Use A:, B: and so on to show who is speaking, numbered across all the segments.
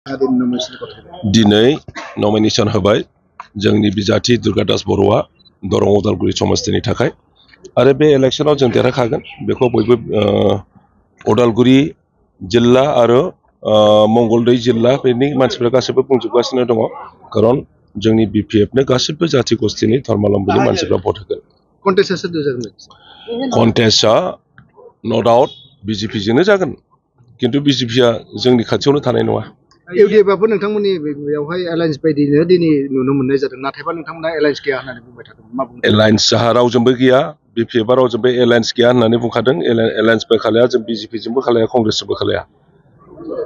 A: दिनै नमिनेशन होबाय जोंनि बिजाथि दुर्गादास बर'आ दरं उदालगुरि समस्तिनि थाखाय आरो बे इलेक्शनाव जों देरहाखागोन बेखौ बयबो उदालगुरि जिल्ला आरो मंगलदै जिल्ला बेनि मानसिफोरा गासैबो बुंजोबगासिनो दङ खारन जोंनि बिपिएफनो गासैबो जाथि गस्तिनि धर्मावलम्बीनि मानसिफोरा भट होगोन कन्टेस्टआ नो डाउट बिजेपि जोंनो जागोन किन्तु बिजेपिआ जोंनि खाथियावनो थानाय नङा
B: इउडिएफआबो नोंथांमोननि बेयावहाय एलायन्स बायदिनो दिनै नुनो मोननाय जादों नाथायबा नोंथांमोना एलायन्स गैया होननानै बुंबाय थादों मा बुंदों
A: एलायन्स जाहा रावजोंबो गैया बिपिएफआ रावजोंबो एलायन्स गैया होननानै बुंखादों एलायन्सबो खालाया जों बिजेपिजोंबो खालाया कंग्रेसजोंबो खालाया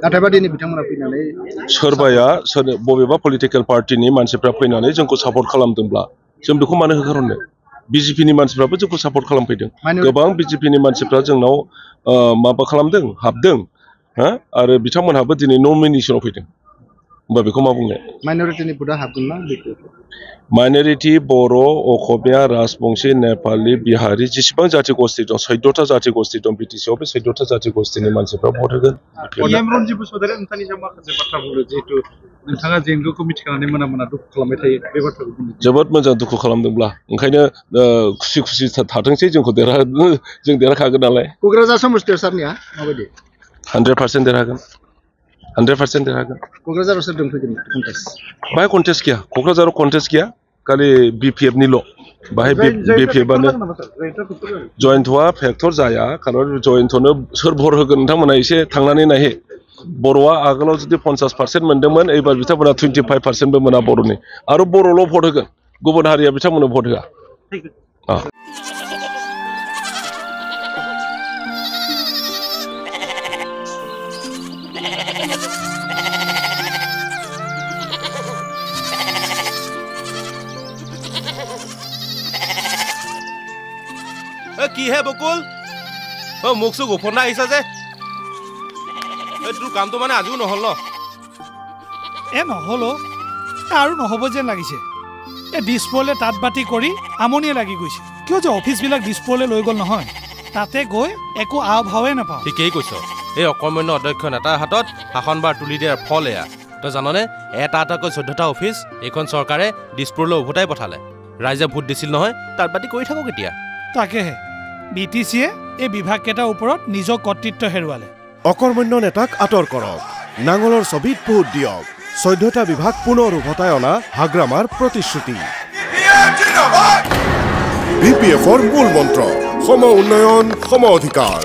B: नाथायबा दिनै बिथांमोना फैनानै
A: सोरबाया बबेबा पलिटिकेल पार्टिनि मानसिफ्रा फैनानै जोंखौ सापर्ट खालामदोंब्ला जों बेखौ मानो होखारनो बिजेपिनि मानसिफ्राबो जोंखौ सापर्ट खालामफैदों गोबां बिजेपिनि मानसिफ्रा जोंनाव माबा खालामदों हाबदों आरो बिथांमोनहाबो दिनै नमिनेशनाव फैदों होमबा बेखौ मा बुंनो
B: माइनरिटिनि भटआ हाबगोन ना
A: माइनरिटि बर' असमिया राजबंशी नेपाली बिहारि जेसेबां जाथि गस्ति दं 14टा जाथि गस्ति दं बिटिसिआव बे 14टा जाथि गस्तिनि मानसिफ्रा भट होगोन
B: रनजित बसुमतारी नोंथांनि सायाव माखासे बाथ्रा बुंदों जिहेतु नोंथाङा जेंगोखौ मिथिखानानै मोना मोना दुखु खालामबाय थायो बे बाथ्राखौ बुंदों
A: जोबोद मोजां दुखु खालामदोंब्ला ओंखायनो खुसि खुसि थाथोंसै जों देरहाखागोन नालाय
B: क'क्राझार समस्तियाव सारनिया माबायदि
A: 100% देरहागोन 100% देरहागोन
B: क'क्राझाराव सोर दंफैगोन कन्टेस्ट
A: बाहाय कन्टेस्ट गैया क'क्राझाराव कन्टेस्ट गैया खालि बिपिएफनिल' बाहाय बिपिएफआनो जयन्तआ फेक्टर जाया खारन जयन्तनो सोर भट होगोन नोंथांमोना एसे थांनानै नायहे बर'आ आगोलाव जुदि 50% मोनदोंमोन एबार बिथांमोना 25%बो मोना बर'नि आरो बर'ल' भट होगोन गुबुन हारिया बिथांमोननो भट होआ
C: কি হে বকুল মোক চোক গোপনা আহিছা যে তোৰ কামটো মানে আজিও নহ'ল ন
D: নহ'ল আৰু নহ'ব যেন লাগিছে ডিছপ্লে তাঁত বাতি কৰি আমনিয়ে লাগি গৈছে কিয় যে অফিচবিলাক ডিছপ্লে লৈ গ'ল নহয় তাতে গৈ একো আও ভাৱে নাপাওঁ
C: ঠিকেই কৈছ এই অকৰ্মণ্য অধ্যক্ষ নেতাৰ হাতত শাসনবাৰ তুলি দিয়াৰ ফল এয়া তই জাননে এটা এটাকৈ 14টা অফিচ এইখন চৰকাৰে ডিছপ্লে উভতাই পঠালে ৰাইজে ভোট দিছিল নহয় তাঁত বাতি কৰি থাকক এতিয়া
D: তাকেহে বিটিচিয়ে এই বিভাগকেইটাৰ ওপৰত নিজৰ কৰ্তৃত্ব হেৰুৱালে
E: অকৰ্মণ্য নেতাক আঁতৰ কৰক নাঙলৰ ছবিত ভোট দিয়ক 14টা বিভাগ পুনৰ উভতাই অনা হাগ্ৰামাৰ প্ৰতিশ্ৰুতি বিপিএফৰ মূল মন্ত্ৰ সম উন্নয়ন সম অধিকাৰ